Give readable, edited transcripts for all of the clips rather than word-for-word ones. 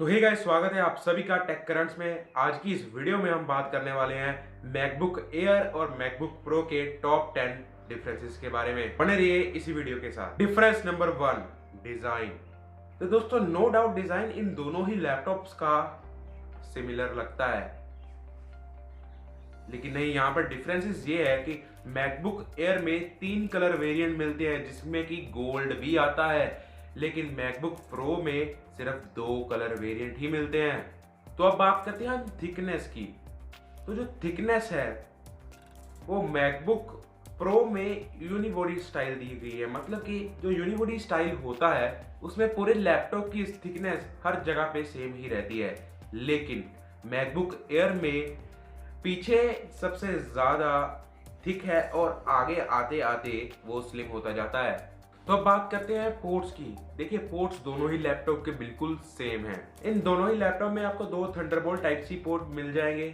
तो hey guys, स्वागत है आप सभी का टेक करंट्स में। आज की इस वीडियो में हम बात करने वाले हैं मैकबुक एयर और मैकबुक प्रो के टॉप 10 डिफरेंसेस के बारे में। बने रहिए इसी वीडियो के साथ। Difference number 1, design. तो दोस्तों, नो डाउट डिजाइन इन दोनों ही लैपटॉप्स का सिमिलर लगता है, लेकिन नहीं, यहाँ पर डिफरेंसेस ये है कि मैकबुक एयर में 3 कलर वेरिएंट मिलते हैं जिसमें कि गोल्ड भी आता है, लेकिन मैकबुक प्रो में सिर्फ 2 कलर वेरिएंट ही मिलते हैं। तो अब बात करते हैं हम थिकनेस की। तो जो थिकनेस है वो मैकबुक प्रो में यूनिबॉडी स्टाइल दी गई है। मतलब कि जो यूनिबॉडी स्टाइल होता है उसमें पूरे लैपटॉप की थिकनेस हर जगह पे सेम ही रहती है, लेकिन मैकबुक एयर में पीछे सबसे ज्यादा थिक है और आगे आते आते वो स्लिम होता जाता है। तो अब बात करते हैं पोर्ट्स की। देखिए, पोर्ट्स दोनों ही लैपटॉप के बिल्कुल सेम हैं। इन दोनों ही लैपटॉप में आपको 2 थंडरबोल्ट टाइप सी पोर्ट मिल जाएंगे।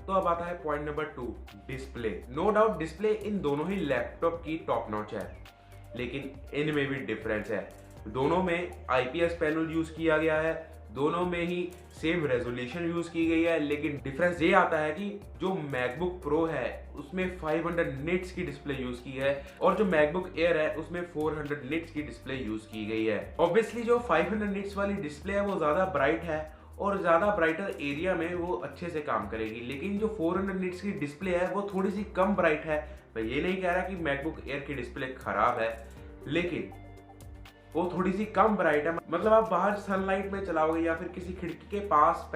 तो अब आता है point number 2, display. No doubt display इन दोनों ही लैपटॉप की टॉप नॉच है, लेकिन इनमें भी डिफरेंस है। दोनों में आईपीएस पैनल यूज किया गया है, दोनों में ही सेम रेजोल्यूशन यूज की गई है, लेकिन डिफरेंस ये आता है कि जो मैकबुक प्रो है उसमें 500 निट्स की डिस्प्ले यूज की है और जो मैकबुक एयर है उसमें 400 निट्स की डिस्प्ले यूज की गई है। ऑब्वियसली जो 500 निट्स वाली डिस्प्ले है वो ज्यादा ब्राइट है और ज्यादा ब्राइटर एरिया में वो अच्छे से काम करेगी, लेकिन जो 400 निट्स की डिस्प्ले है वो थोड़ी सी कम ब्राइट है। मैं ये नहीं कह रहा कि मैकबुक एयर की डिस्प्ले खराब है, लेकिन वो थोड़ी सी कम ब्राइट है। मतलब आप बाहर सनलाइट में चलाओगे या फिर किसी खिड़की के पास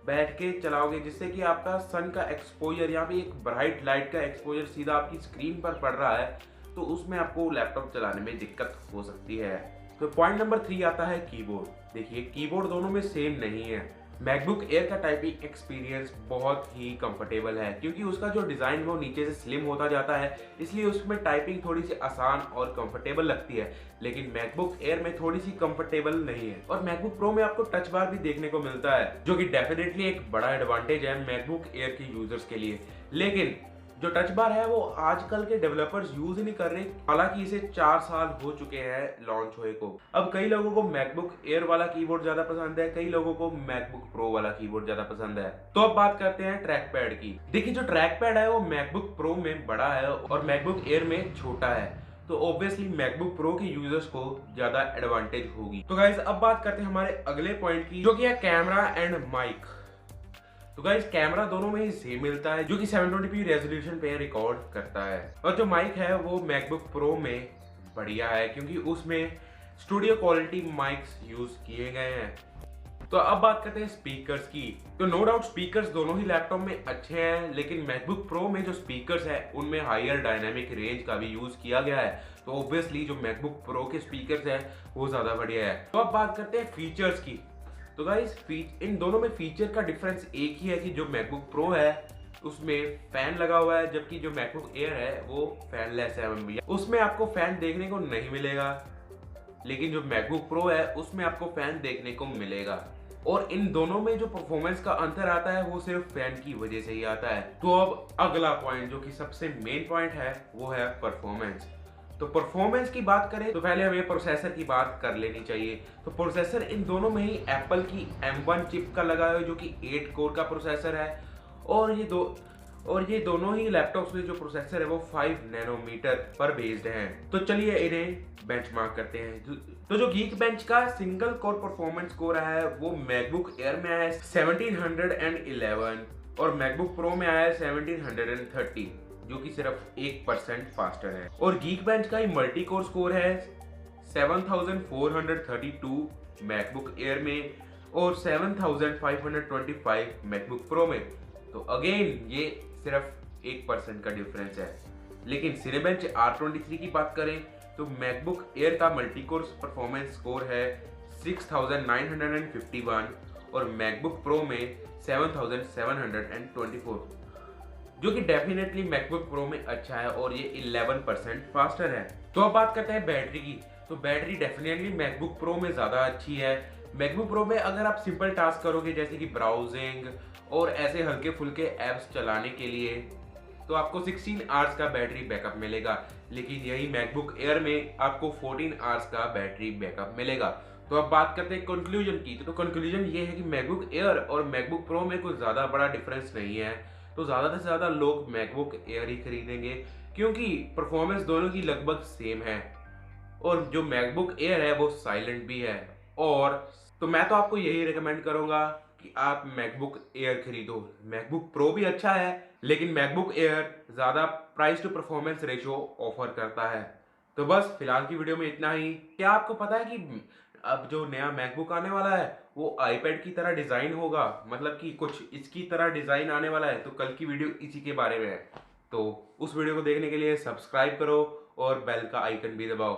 बैठ के चलाओगे जिससे कि आपका सन का एक्सपोजर या फिर एक ब्राइट लाइट का एक्सपोजर सीधा आपकी स्क्रीन पर पड़ रहा है, तो उसमें आपको लैपटॉप चलाने में दिक्कत हो सकती है। तो पॉइंट नंबर 3 आता है कीबोर्ड। देखिए, कीबोर्ड दोनों में सेम नहीं है। मैकबुक एयर का टाइपिंग एक्सपीरियंस बहुत ही कंफर्टेबल है क्योंकि उसका जो डिजाइन है वो नीचे से स्लिम होता जाता है, इसलिए उसमें टाइपिंग थोड़ी सी आसान और कंफर्टेबल लगती है, लेकिन मैकबुक एयर में थोड़ी सी कंफर्टेबल नहीं है। और मैकबुक प्रो में आपको टच बार भी देखने को मिलता है, जो कि डेफिनेटली एक बड़ा एडवांटेज है मैकबुक एयर के यूजर्स के लिए। लेकिन जो टच बार है वो आजकल के डेवलपर्स यूज ही नहीं कर रहे, हालांकि इसे 4 साल हो चुके हैं लॉन्च हुए को। अब कई लोगों को मैकबुक एयर वाला कीबोर्ड ज्यादा पसंद है, कई लोगों को मैकबुक प्रो वाला कीबोर्ड ज्यादा पसंद है। तो अब बात करते हैं ट्रैक पैड की। देखिए, जो ट्रैक पैड है वो मैकबुक प्रो में बड़ा है और मैकबुक एयर में छोटा है, तो ऑब्वियसली मैकबुक प्रो के यूजर्स को ज्यादा एडवांटेज होगी। तो गाइस, अब बात करते हैं हमारे अगले पॉइंट की, जो कि है कैमरा एंड माइक। तो गाइस, कैमरा दोनों में ही सेम मिलता है, जो कि 720p रेजोल्यूशन पे रिकॉर्ड करता है, और जो माइक है वो मैकबुक प्रो में बढ़िया है क्योंकि उसमें स्टूडियो क्वालिटी माइक्स यूज किए गए हैं। तो अब बात करते हैं स्पीकर्स की। तो नो डाउट स्पीकर्स दोनों ही लैपटॉप में अच्छे हैं, लेकिन मैकबुक प्रो में जो स्पीकर्स है उनमें हायर डायनामिक रेंज का भी यूज किया गया है, तो ऑब्वियसली जो मैकबुक प्रो के स्पीकर्स है वो ज्यादा बढ़िया है। तो अब बात करते हैं फीचर्स की। तो गाइस, इन दोनों में फीचर का डिफरेंस एक ही है कि जो मैकबुक प्रो है उसमें फैन लगा हुआ है, जबकि जो मैकबुक एयर है वो फैनलेस है भैया, उसमें आपको फैन देखने को नहीं मिलेगा, लेकिन जो मैकबुक प्रो है उसमें आपको फैन देखने को मिलेगा। और इन दोनों में जो परफॉर्मेंस का अंतर आता है वो सिर्फ फैन की वजह से ही आता है। तो अब अगला पॉइंट, जो कि सबसे मेन पॉइंट है, वो है परफॉर्मेंस। तो परफॉर्मेंस की बात करें तो पहले हमें प्रोसेसर की बात कर लेनी चाहिए। तो प्रोसेसर इन दोनों में ही एप्पल की M1 चिप का लगा है, जो कि 8 कोर का प्रोसेसर है, और ये दोनों ही लैपटॉप्स में जो प्रोसेसर है वो 5 नैनोमीटर पर बेस्ड हैं। तो चलिए इन्हें बेंचमार्क करते हैं। तो जो गीक बेंच का सिंगल कोर परफॉर्मेंस स्कोर है वो मैकबुक एयर में आया है 1711 और मैकबुक प्रो में आया है 1730, जो कि सिर्फ 1% फास्टर है। और गीक बेंच का ही मल्टी कोर स्कोर है 7432 मैकबुक एयर में और 7525 मैकबुक प्रो में। तो अगेन ये सिर्फ 1% का डिफरेंस है। लेकिन सिनेबेंच R23 की बात करें तो मैकबुक एयर का मल्टी कोर परफॉर्मेंस स्कोर है 6951 और मैकबुक प्रो में 7724, जो कि डेफिनेटली मैकबुक प्रो में अच्छा है और ये 11% फास्टर है। तो अब बात करते हैं बैटरी की। तो बैटरी डेफिनेटली मैकबुक प्रो में ज़्यादा अच्छी है। मैकबुक प्रो में अगर आप सिंपल टास्क करोगे जैसे कि ब्राउजिंग और ऐसे हल्के फुल्के ऐप्स चलाने के लिए, तो आपको 16 आवर्स का बैटरी बैकअप मिलेगा, लेकिन यही मैकबुक एयर में आपको 14 आवर्स का बैटरी बैकअप मिलेगा। तो तो अब बात करते हैं कंक्लूजन की। तो कंक्लूजन ये है कि मैकबुक एयर और मैकबुक प्रो में कुछ ज़्यादा बड़ा डिफरेंस नहीं है। तो ज़्यादा से ज़्यादा लोग मैकबुक एयर ही खरीदेंगे, क्योंकि परफॉर्मेंस दोनों की लगभग सेम है। और जो मैकबुक एयर है वो साइलेंट भी है। और तो मैं तो आपको यही रिकमेंड करूंगा कि आप मैकबुक एयर खरीदो। मैकबुक प्रो भी अच्छा है, लेकिन मैकबुक एयर ज़्यादा price to performance ratio offer करता है। तो बस फिलहाल की वीडियो में इतना ही। क्या आपको पता है कि अब जो नया मैकबुक आने वाला है वो आईपैड की तरह डिज़ाइन होगा, मतलब कि कुछ इसकी तरह डिज़ाइन आने वाला है। तो कल की वीडियो इसी के बारे में है। तो उस वीडियो को देखने के लिए सब्सक्राइब करो और बेल का आइकन भी दबाओ।